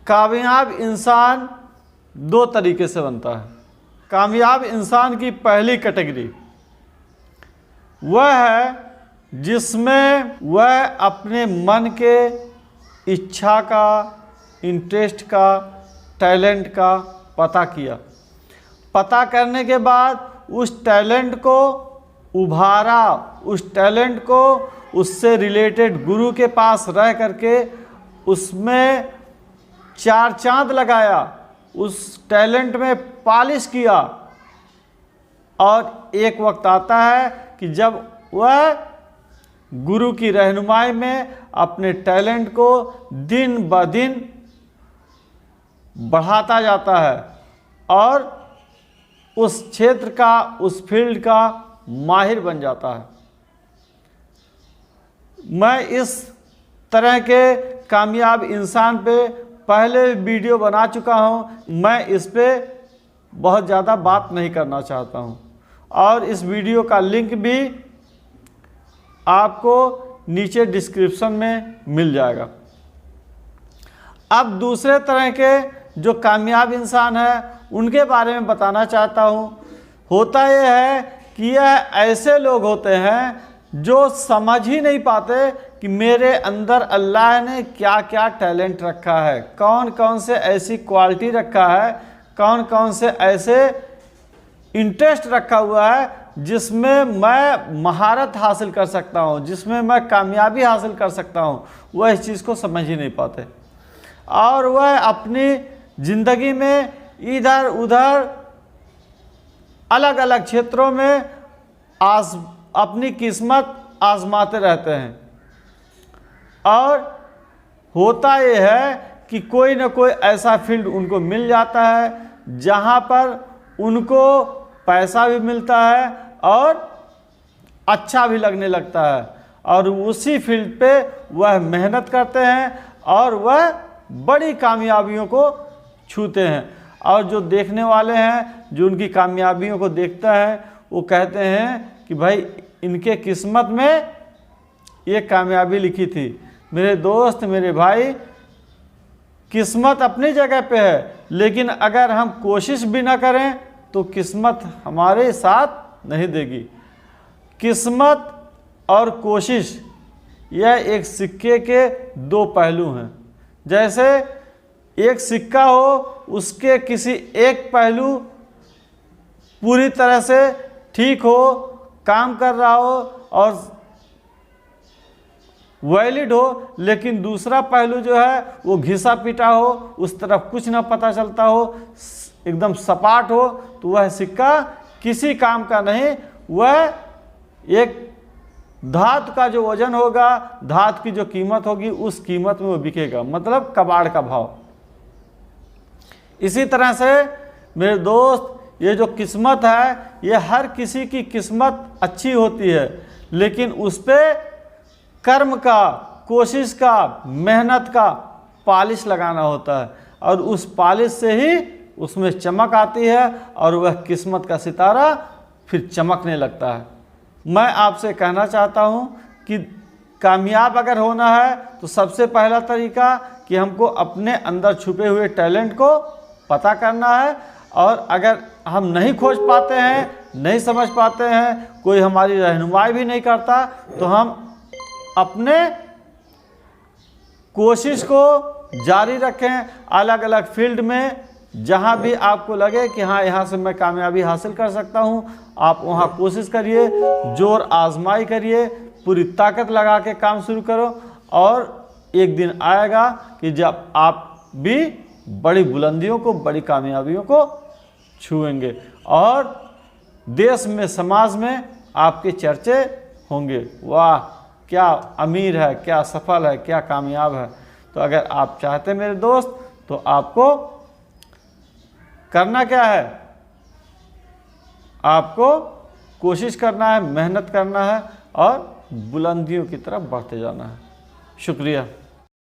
कामयाब इंसान दो तरीके से बनता है। कामयाब इंसान की पहली कैटेगरी वह है जिसमें वह अपने मन के इच्छा का, इंटरेस्ट का, टैलेंट का पता किया। पता करने के बाद उस टैलेंट को उभारा, उस टैलेंट को उससे रिलेटेड गुरु के पास रह करके उसमें चार चांद लगाया, उस टैलेंट में पॉलिश किया। और एक वक्त आता है कि जब वह गुरु की रहनुमाई में अपने टैलेंट को दिन ब दिन बढ़ाता जाता है और उस क्षेत्र का, उस फील्ड का माहिर बन जाता है। मैं इस तरह के कामयाब इंसान पे पहले वीडियो बना चुका हूं। मैं इस पे बहुत ज़्यादा बात नहीं करना चाहता हूं और इस वीडियो का लिंक भी आपको नीचे डिस्क्रिप्शन में मिल जाएगा। अब दूसरे तरह के जो कामयाब इंसान है उनके बारे में बताना चाहता हूं। होता यह है कि यह ऐसे लोग होते हैं जो समझ ही नहीं पाते कि मेरे अंदर अल्लाह ने क्या क्या टैलेंट रखा है, कौन कौन से ऐसी क्वालिटी रखा है, कौन कौन से ऐसे इंटरेस्ट रखा हुआ है जिसमें मैं महारत हासिल कर सकता हूँ, जिसमें मैं कामयाबी हासिल कर सकता हूँ। वह इस चीज़ को समझ ही नहीं पाते और वह अपनी ज़िंदगी में इधर उधर अलग अलग क्षेत्रों में अपनी किस्मत आजमाते रहते हैं। और होता यह है कि कोई ना कोई ऐसा फील्ड उनको मिल जाता है जहाँ पर उनको पैसा भी मिलता है और अच्छा भी लगने लगता है और उसी फील्ड पे वह मेहनत करते हैं और वह बड़ी कामयाबियों को छूते हैं। और जो देखने वाले हैं, जो उनकी कामयाबियों को देखता है, वो कहते हैं कि भाई इनके किस्मत में ये कामयाबी लिखी थी। मेरे दोस्त, मेरे भाई, किस्मत अपनी जगह पे है, लेकिन अगर हम कोशिश भी ना करें तो किस्मत हमारे साथ नहीं देगी। किस्मत और कोशिश यह एक सिक्के के दो पहलू हैं। जैसे एक सिक्का हो, उसके किसी एक पहलू पूरी तरह से ठीक हो, काम कर रहा हो और वैलिड हो, लेकिन दूसरा पहलू जो है वो घिसा पिटा हो, उस तरफ कुछ ना पता चलता हो, एकदम सपाट हो, तो वह सिक्का किसी काम का नहीं। वह एक धातु का जो वजन होगा, धातु की जो कीमत होगी, उस कीमत में वो बिकेगा, मतलब कबाड़ का भाव। इसी तरह से मेरे दोस्त, ये जो किस्मत है, ये हर किसी की किस्मत अच्छी होती है, लेकिन उस पर कर्म का, कोशिश का, मेहनत का पॉलिश लगाना होता है और उस पॉलिश से ही उसमें चमक आती है और वह किस्मत का सितारा फिर चमकने लगता है। मैं आपसे कहना चाहता हूँ कि कामयाब अगर होना है तो सबसे पहला तरीका कि हमको अपने अंदर छुपे हुए टैलेंट को पता करना है और अगर हम नहीं खोज पाते हैं, नहीं समझ पाते हैं, कोई हमारी रहनुमाई भी नहीं करता, तो हम अपने कोशिश को जारी रखें अलग अलग फील्ड में। जहां भी आपको लगे कि हाँ, यहाँ से मैं कामयाबी हासिल कर सकता हूँ, आप वहाँ कोशिश करिए, जोर आजमाई करिए, पूरी ताकत लगा के काम शुरू करो और एक दिन आएगा कि जब आप भी बड़ी बुलंदियों को, बड़ी कामयाबियों को छुएंगे और देश में, समाज में आपके चर्चे होंगे। वाह, क्या अमीर है, क्या सफल है, क्या कामयाब है। तो अगर आप चाहते हैं मेरे दोस्त, तो आपको करना क्या है? आपको कोशिश करना है, मेहनत करना है और बुलंदियों की तरफ बढ़ते जाना है। शुक्रिया।